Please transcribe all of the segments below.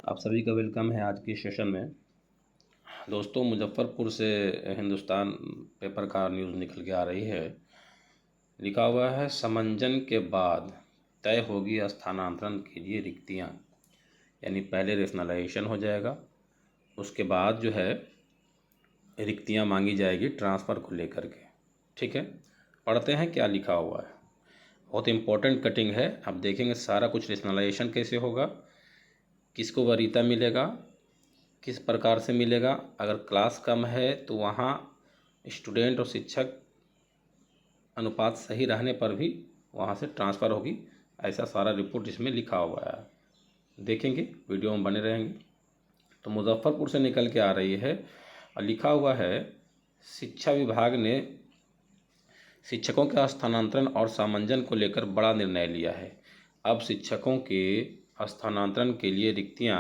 आप सभी का वेलकम है आज के सेशन में। दोस्तों, मुजफ्फरपुर से हिंदुस्तान पेपर का न्यूज़ निकल के आ रही है। लिखा हुआ है, समंजन के बाद तय होगी स्थानांतरण के लिए रिक्तियां। यानी पहले रेशनलाइजेशन हो जाएगा, उसके बाद जो है रिक्तियां मांगी जाएगी ट्रांसफ़र को लेकर के। ठीक है, पढ़ते हैं क्या लिखा हुआ है। बहुत इंपॉर्टेंट कटिंग है। आप देखेंगे सारा कुछ रेशनलाइजेशन कैसे होगा, किसको वरीयता मिलेगा, किस प्रकार से मिलेगा। अगर क्लास कम है तो वहाँ स्टूडेंट और शिक्षक अनुपात सही रहने पर भी वहाँ से ट्रांसफ़र होगी। ऐसा सारा रिपोर्ट इसमें लिखा हुआ है। देखेंगे, वीडियो में बने रहेंगे। तो मुजफ्फरपुर से निकल के आ रही है और लिखा हुआ है, शिक्षा विभाग ने शिक्षकों के स्थानांतरण और सामंजन को लेकर बड़ा निर्णय लिया है। अब शिक्षकों के स्थानांतरण के लिए रिक्तियां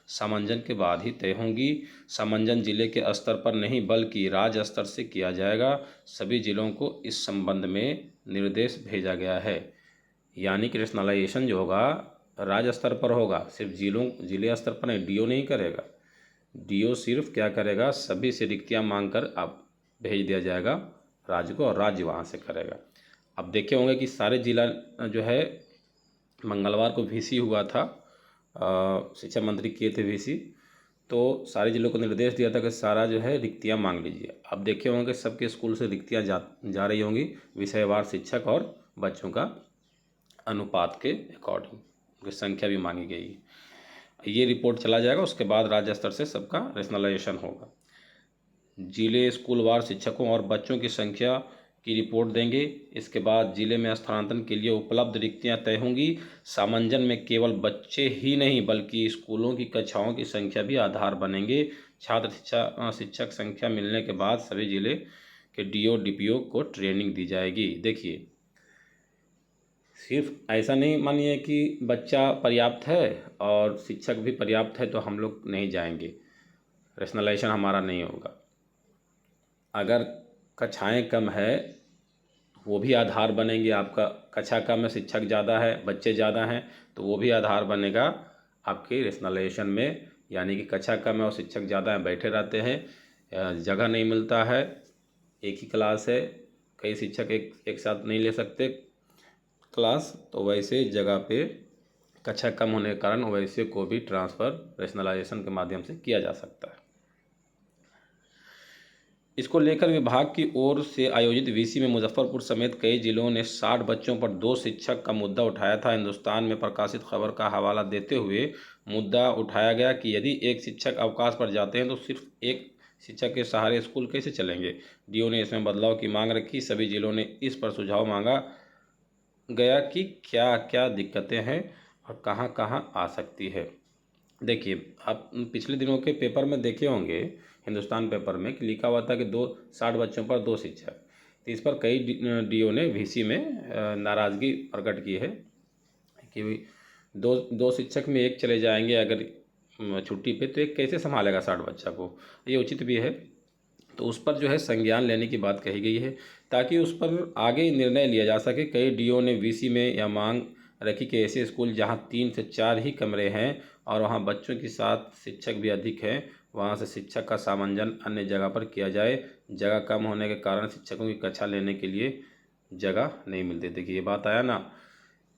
सामंजन के बाद ही तय होंगी। सामंजन जिले के स्तर पर नहीं बल्कि राज्य स्तर से किया जाएगा। सभी जिलों को इस संबंध में निर्देश भेजा गया है। यानी कि रेशनलाइजेशन जो होगा राज्य स्तर पर होगा, सिर्फ जिले स्तर पर नहीं। डीओ नहीं करेगा। डीओ सिर्फ क्या करेगा, सभी से रिक्तियाँ मांग कर अब भेज दिया जाएगा राज्य को और राज्य वहाँ से करेगा। अब देखे होंगे कि सारे जिला जो है मंगलवार को वीसी हुआ था, शिक्षा मंत्री किए थे वीसी, तो सारे जिलों को निर्देश दिया था कि सारा जो है रिक्तियाँ मांग लीजिए। अब देखे होंगे सबके स्कूल से रिक्तियाँ जा रही होंगी विषयवार शिक्षक और बच्चों का अनुपात के अकॉर्डिंग, उनकी संख्या भी मांगी गई है। ये रिपोर्ट चला जाएगा, उसके बाद राज्य स्तर से सबका रेशनलाइजेशन होगा। जिले स्कूलवार शिक्षकों और बच्चों की संख्या की रिपोर्ट देंगे। इसके बाद जिले में स्थानांतरण के लिए उपलब्ध रिक्तियां तय होंगी। सामंजन में केवल बच्चे ही नहीं बल्कि स्कूलों की कक्षाओं की संख्या भी आधार बनेंगे। छात्र शिक्षक संख्या मिलने के बाद सभी जिले के डीओ डीपीओ को ट्रेनिंग दी जाएगी। देखिए, सिर्फ ऐसा नहीं मानिए कि बच्चा पर्याप्त है और शिक्षक भी पर्याप्त है तो हम लोग नहीं जाएंगे, रेशनलाइजेशन हमारा नहीं होगा। अगर कक्षाएं कम है वो भी आधार बनेंगे। आपका कक्षा कम है, शिक्षक ज़्यादा है, बच्चे ज़्यादा हैं, तो वो भी आधार बनेगा आपके रेशनलाइजेशन में। यानी कि कक्षा कम है और शिक्षक ज़्यादा हैं, बैठे रहते हैं, जगह नहीं मिलता है, एक ही क्लास है, कई शिक्षक एक साथ नहीं ले सकते क्लास, तो वैसे जगह पे कक्षा कम होने के कारण वैसे को भी ट्रांसफ़र रेशनलाइजेशन के माध्यम से किया जा सकता है। इसको लेकर विभाग की ओर से आयोजित वीसी में मुजफ्फरपुर समेत कई जिलों ने 60 बच्चों पर 2 शिक्षक का मुद्दा उठाया था। हिंदुस्तान में प्रकाशित खबर का हवाला देते हुए मुद्दा उठाया गया कि यदि एक शिक्षक अवकाश पर जाते हैं तो सिर्फ एक शिक्षक के सहारे स्कूल कैसे चलेंगे। डीओ ने इसमें बदलाव की मांग रखी। सभी जिलों ने इस पर सुझाव मांगा गया कि क्या क्या दिक्कतें हैं और कहाँ कहाँ आ सकती है। देखिए, आप पिछले दिनों के पेपर में देखे होंगे, हिंदुस्तान पेपर में कि लिखा हुआ था कि 60 बच्चों पर 2 शिक्षक। तो इस पर कई डीओ ने वीसी में नाराज़गी प्रकट की है कि दो शिक्षक में एक चले जाएंगे अगर छुट्टी पे, तो एक कैसे संभालेगा 60 बच्चा को। ये उचित भी है, तो उस पर जो है संज्ञान लेने की बात कही गई है ताकि उस पर आगे निर्णय लिया जा सके। कई डीओ ने वीसी में यह मांग रखी कि ऐसे स्कूल जहां 3 से 4 ही कमरे हैं और वहां बच्चों के साथ शिक्षक भी अधिक हैं, वहां से शिक्षक का सामंजन अन्य जगह पर किया जाए। जगह कम होने के कारण शिक्षकों की कक्षा लेने के लिए जगह नहीं मिलती। देखिए, ये बात आया ना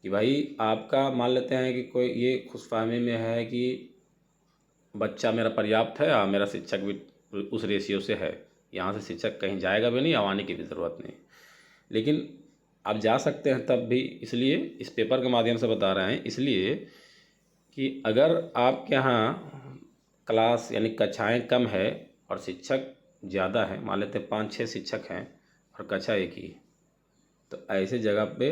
कि भाई आपका मान लेते हैं कि कोई ये खुशफहमी में है कि बच्चा मेरा पर्याप्त है और मेरा शिक्षक भी उस रेशियो से है, यहाँ से शिक्षक कहीं जाएगा भी नहीं, आने की भी ज़रूरत नहीं। लेकिन आप जा सकते हैं तब भी, इसलिए इस पेपर के माध्यम से बता रहे हैं, इसलिए कि अगर आपके यहाँ क्लास यानी कक्षाएं कम है और शिक्षक ज़्यादा है, मान लेते हैं 5-6 शिक्षक हैं और कक्षा एक ही, तो ऐसे जगह पे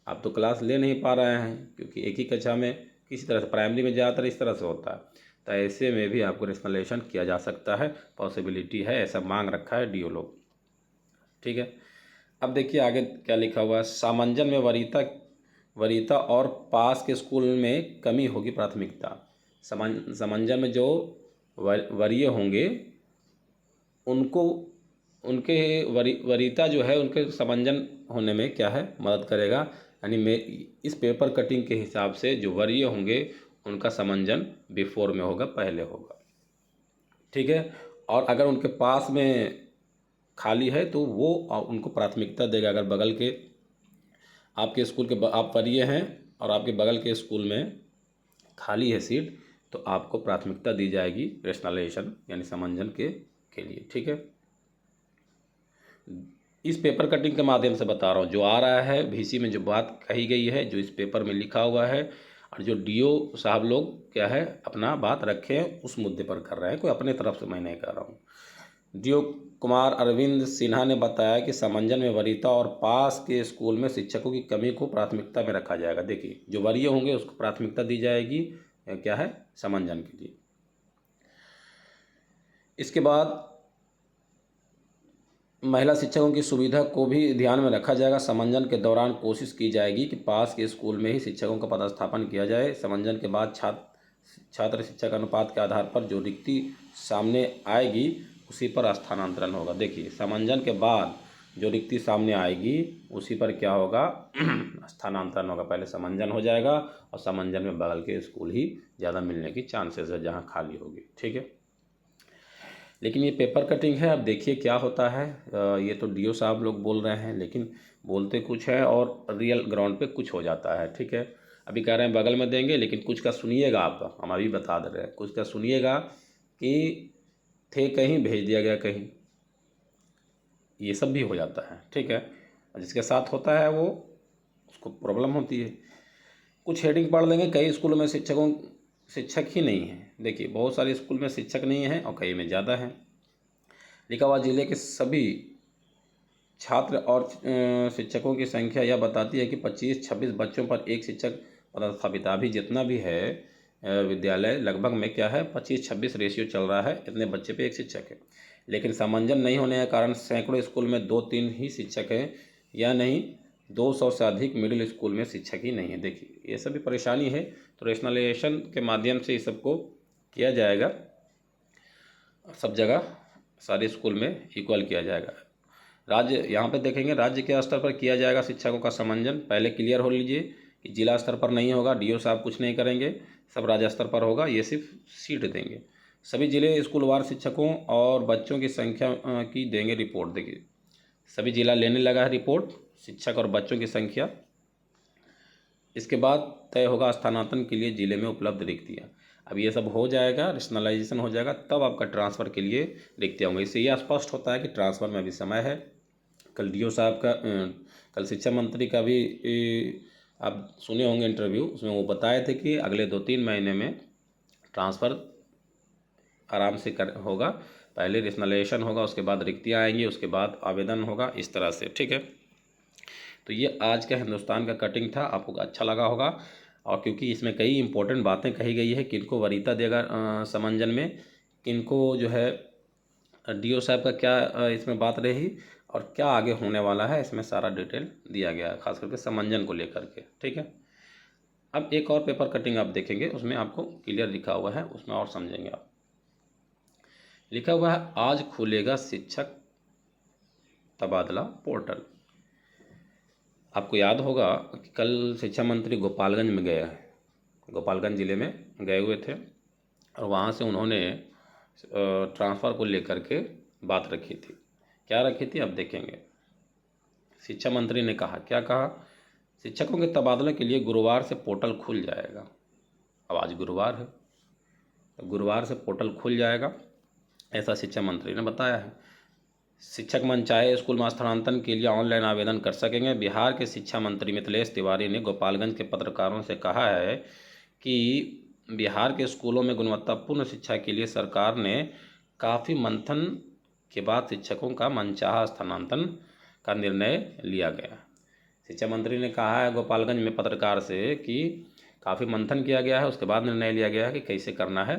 आप तो क्लास ले नहीं पा रहे हैं क्योंकि एक ही कक्षा में किसी तरह से, प्राइमरी में ज़्यादातर इस तरह से होता है। तो ऐसे में भी आपको रेशनलाइजेशन किया जा सकता है, पॉसिबिलिटी है, ऐसा मांग रखा है डीओ लोग। ठीक है, अब देखिए आगे क्या लिखा हुआ है। सामंजन में वरीयता और पास के स्कूल में कमी होगी प्राथमिकता। सामंजन में जो वरीय होंगे उनको उनके वरीयता जो है उनके सामंजन होने में क्या है, मदद करेगा। यानी मैं इस पेपर कटिंग के हिसाब से जो वरीय होंगे उनका समंजन बिफोर में होगा, पहले होगा, ठीक है। और अगर उनके पास में खाली है तो वो उनको प्राथमिकता देगा। अगर बगल के आपके स्कूल के आप वरीय हैं और आपके बगल के स्कूल में खाली है सीट, तो आपको प्राथमिकता दी जाएगी रेशनलाइजेशन यानी समंजन के लिए, ठीक है। इस पेपर कटिंग के माध्यम से बता रहा हूँ, जो आ रहा है VC में, जो बात कही गई है, जो इस पेपर में लिखा हुआ है, और जो DO साहब लोग क्या है अपना बात रखे हैं उस मुद्दे पर कर रहे हैं, कोई अपने तरफ से मैं नहीं कर रहा हूँ। DO कुमार अरविंद सिन्हा ने बताया कि समंजन में वरीयता और पास के स्कूल में शिक्षकों की कमी को प्राथमिकता में रखा जाएगा। देखिए, जो वरीय होंगे उसको प्राथमिकता दी जाएगी क्या है, समंजन के लिए। इसके बाद महिला शिक्षकों की सुविधा को भी ध्यान में रखा जाएगा। समंजन के दौरान कोशिश की जाएगी कि पास के स्कूल में ही शिक्षकों का पदस्थापन किया जाए। समंजन के बाद छात्र शिक्षक अनुपात के आधार पर जो रिक्ति सामने आएगी उसी पर स्थानांतरण होगा। देखिए, समंजन के बाद जो रिक्ति सामने आएगी उसी पर क्या होगा, स्थानांतरण होगा। पहले समंजन हो जाएगा और समंजन में बगल के स्कूल ही ज़्यादा मिलने की चांसेस है जहाँ खाली होगी, ठीक है। लेकिन ये पेपर कटिंग है, अब देखिए क्या होता है। ये तो DO साहब लोग बोल रहे हैं, लेकिन बोलते कुछ है और रियल ग्राउंड पे कुछ हो जाता है, ठीक है। अभी कह रहे हैं बगल में देंगे, लेकिन कुछ का सुनिएगा आप, हम अभी बता दे रहे हैं, कुछ का सुनिएगा कि थे कहीं भेज दिया गया कहीं, ये सब भी हो जाता है, ठीक है। जिसके साथ होता है वो उसको प्रॉब्लम होती है। कुछ हेडिंग पढ़ लेंगे। कई स्कूलों में शिक्षक ही नहीं है। देखिए, बहुत सारे स्कूल में शिक्षक नहीं है और कई में ज़्यादा है। लिखा हुआ जिले के सभी छात्र और शिक्षकों की संख्या यह बताती है कि 25-26 बच्चों पर एक शिक्षक पदस्थापित। अभी जितना भी है विद्यालय लगभग में क्या है 25-26 रेशियो चल रहा है, इतने बच्चे पे एक शिक्षक है। लेकिन समंजन नहीं होने के कारण सैकड़ों स्कूल में 2-3 ही शिक्षक हैं, या नहीं 200 से अधिक मिडिल स्कूल में शिक्षक ही नहीं है। देखिए, ये सभी परेशानी है, तो रेशनलाइजेशन के माध्यम से इस सबको किया जाएगा, सब जगह सारे स्कूल में इक्वल किया जाएगा। राज्य, यहाँ पे देखेंगे राज्य के स्तर पर किया जाएगा शिक्षकों का समंजन। पहले क्लियर हो लीजिए कि जिला स्तर पर नहीं होगा, DO साहब कुछ नहीं करेंगे, सब राज्य स्तर पर होगा। ये सिर्फ सीट देंगे। सभी जिले स्कूलवार शिक्षकों और बच्चों की संख्या की देंगे रिपोर्ट। देखिए, सभी जिला लेने लगा है रिपोर्ट, शिक्षक और बच्चों की संख्या। इसके बाद तय होगा स्थानांतरण के लिए जिले में उपलब्ध रिक्तियाँ। अब ये सब हो जाएगा, रेशनलाइजेशन हो जाएगा, तब आपका ट्रांसफ़र के लिए रिक्तियाँ होंगी। इससे यह स्पष्ट होता है कि ट्रांसफ़र में अभी समय है। कल DO साहब का कल शिक्षा मंत्री का भी आप सुने होंगे इंटरव्यू, उसमें वो बताए थे कि अगले 2-3 महीने में ट्रांसफ़र आराम से होगा। पहले रेशनलाइजेशन होगा, उसके बाद रिक्तियाँ आएंगी, उसके बाद आवेदन होगा, इस तरह से, ठीक है। तो ये आज का हिंदुस्तान का कटिंग था, आपको अच्छा लगा होगा। और क्योंकि इसमें कई इंपॉर्टेंट बातें कही गई है, किनको वरीयता देगा समंजन में, किनको जो है DO साहब का क्या इसमें बात रही, और क्या आगे होने वाला है, इसमें सारा डिटेल दिया गया है, खास करके समंजन को लेकर के, ठीक है। अब एक और पेपर कटिंग आप देखेंगे, उसमें आपको क्लियर लिखा हुआ है, उसमें और समझेंगे आप। लिखा हुआ है, आज खुलेगा शिक्षक तबादला पोर्टल। आपको याद होगा कि कल शिक्षा मंत्री गोपालगंज में गए हैं, गोपालगंज ज़िले में गए हुए थे, और वहाँ से उन्होंने ट्रांसफ़र को लेकर के बात रखी थी। क्या रखी थी, अब देखेंगे। शिक्षा मंत्री ने कहा, क्या कहा, शिक्षकों के तबादले के लिए गुरुवार से पोर्टल खुल जाएगा। अब आज गुरुवार है, तो गुरुवार से पोर्टल खुल जाएगा, ऐसा शिक्षा मंत्री ने बताया है। शिक्षक मन चाहे स्कूल में स्थानांतरण के लिए ऑनलाइन आवेदन कर सकेंगे। बिहार के शिक्षा मंत्री मिथिलेश तिवारी ने गोपालगंज के पत्रकारों से कहा है कि बिहार के स्कूलों में गुणवत्तापूर्ण शिक्षा के लिए सरकार ने काफ़ी मंथन के बाद शिक्षकों का मनचाहा स्थानांतरण का निर्णय लिया गया। शिक्षा मंत्री ने कहा है गोपालगंज में पत्रकार से कि काफ़ी मंथन किया गया है, उसके बाद निर्णय लिया गया है कि कैसे करना है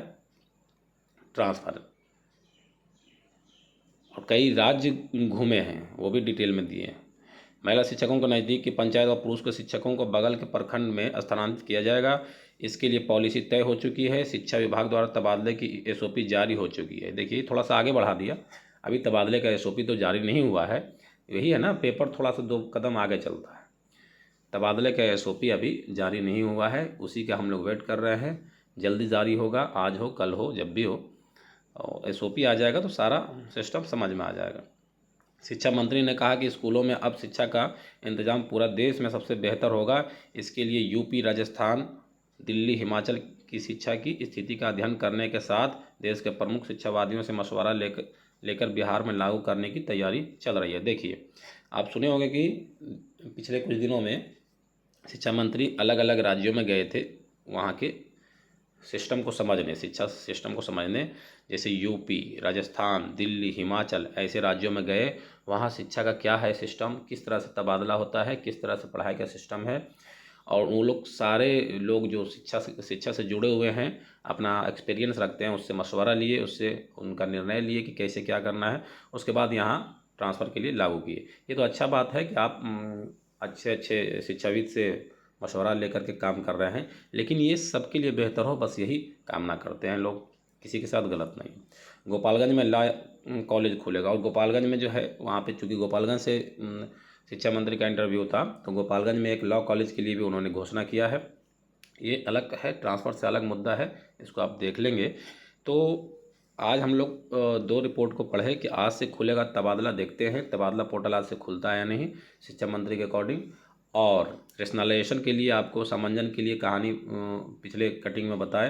ट्रांसफ़र, और कई राज्य घूमे हैं, वो भी डिटेल में दिए हैं। महिला शिक्षकों को नज़दीक की पंचायत और पुरुष के शिक्षकों को बगल के प्रखंड में स्थानांतरित किया जाएगा। इसके लिए पॉलिसी तय हो चुकी है। शिक्षा विभाग द्वारा तबादले की SOP जारी हो चुकी है। देखिए, थोड़ा सा आगे बढ़ा दिया, अभी तबादले का SOP तो जारी नहीं हुआ है। यही है ना, पेपर थोड़ा सा 2 कदम आगे चलता है। तबादले का SOP अभी जारी नहीं हुआ है, उसी का हम लोग वेट कर रहे हैं। जल्दी जारी होगा, आज हो कल हो जब भी हो, और SOP आ जाएगा तो सारा सिस्टम समझ में आ जाएगा। शिक्षा मंत्री ने कहा कि स्कूलों में अब शिक्षा का इंतजाम पूरा देश में सबसे बेहतर होगा। इसके लिए यूपी, राजस्थान, दिल्ली, हिमाचल की शिक्षा की स्थिति का अध्ययन करने के साथ देश के प्रमुख शिक्षावादियों से मशवरा लेकर बिहार में लागू करने की तैयारी चल रही है। देखिए, आप सुने होंगे कि पिछले कुछ दिनों में शिक्षा मंत्री अलग अलग राज्यों में गए थे, वहाँ के सिस्टम को समझने, शिक्षा सिस्टम को समझने, जैसे यूपी, राजस्थान, दिल्ली, हिमाचल ऐसे राज्यों में गए। वहाँ शिक्षा का क्या है सिस्टम, किस तरह से तबादला होता है, किस तरह से पढ़ाई का सिस्टम है, और वो लोग सारे लोग जो शिक्षा से जुड़े हुए हैं, अपना एक्सपीरियंस रखते हैं, उससे मशवरा लिए, उससे उनका निर्णय लिए कि कैसे क्या करना है, उसके बाद यहाँ ट्रांसफ़र के लिए लागू किए। ये तो अच्छा बात है कि आप अच्छे अच्छे शिक्षाविद से मशवरा लेकर के काम कर रहे हैं, लेकिन ये सबके लिए बेहतर हो, बस यही कामना करते हैं लोग, किसी के साथ गलत नहीं। गोपालगंज में लॉ कॉलेज खुलेगा, और गोपालगंज में जो है वहाँ पे चूँकि गोपालगंज से शिक्षा मंत्री का इंटरव्यू था, तो गोपालगंज में एक लॉ कॉलेज के लिए भी उन्होंने घोषणा किया है। ये अलग है, ट्रांसफ़र से अलग मुद्दा है, इसको आप देख लेंगे। तो आज हम लोग 2 रिपोर्ट को पढ़े कि आज से खुलेगा तबादला। देखते हैं तबादला पोर्टल आज से खुलता है या नहीं शिक्षा मंत्री के अकॉर्डिंग। और रेशनलाइजेशन के लिए आपको समंजन के लिए कहानी पिछले कटिंग में बताए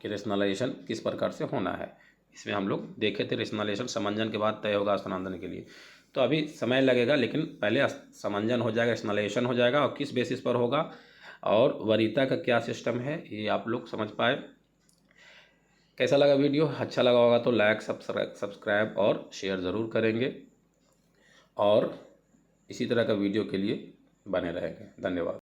कि रेशनलाइजेशन किस प्रकार से होना है। इसमें हम लोग देखे थे रेशनलाइजेशन समंजन के बाद तय होगा स्थानांतरण के लिए। तो अभी समय लगेगा, लेकिन पहले समंजन हो जाएगा, रेशनलाइजेशन हो जाएगा, और किस बेसिस पर होगा और वरीयता का क्या सिस्टम है, ये आप लोग समझ पाए। कैसा लगा वीडियो? अच्छा लगा होगा तो लाइक, सब्सक्राइब और शेयर ज़रूर करेंगे, और इसी तरह का वीडियो के लिए बने रहेंगे। धन्यवाद।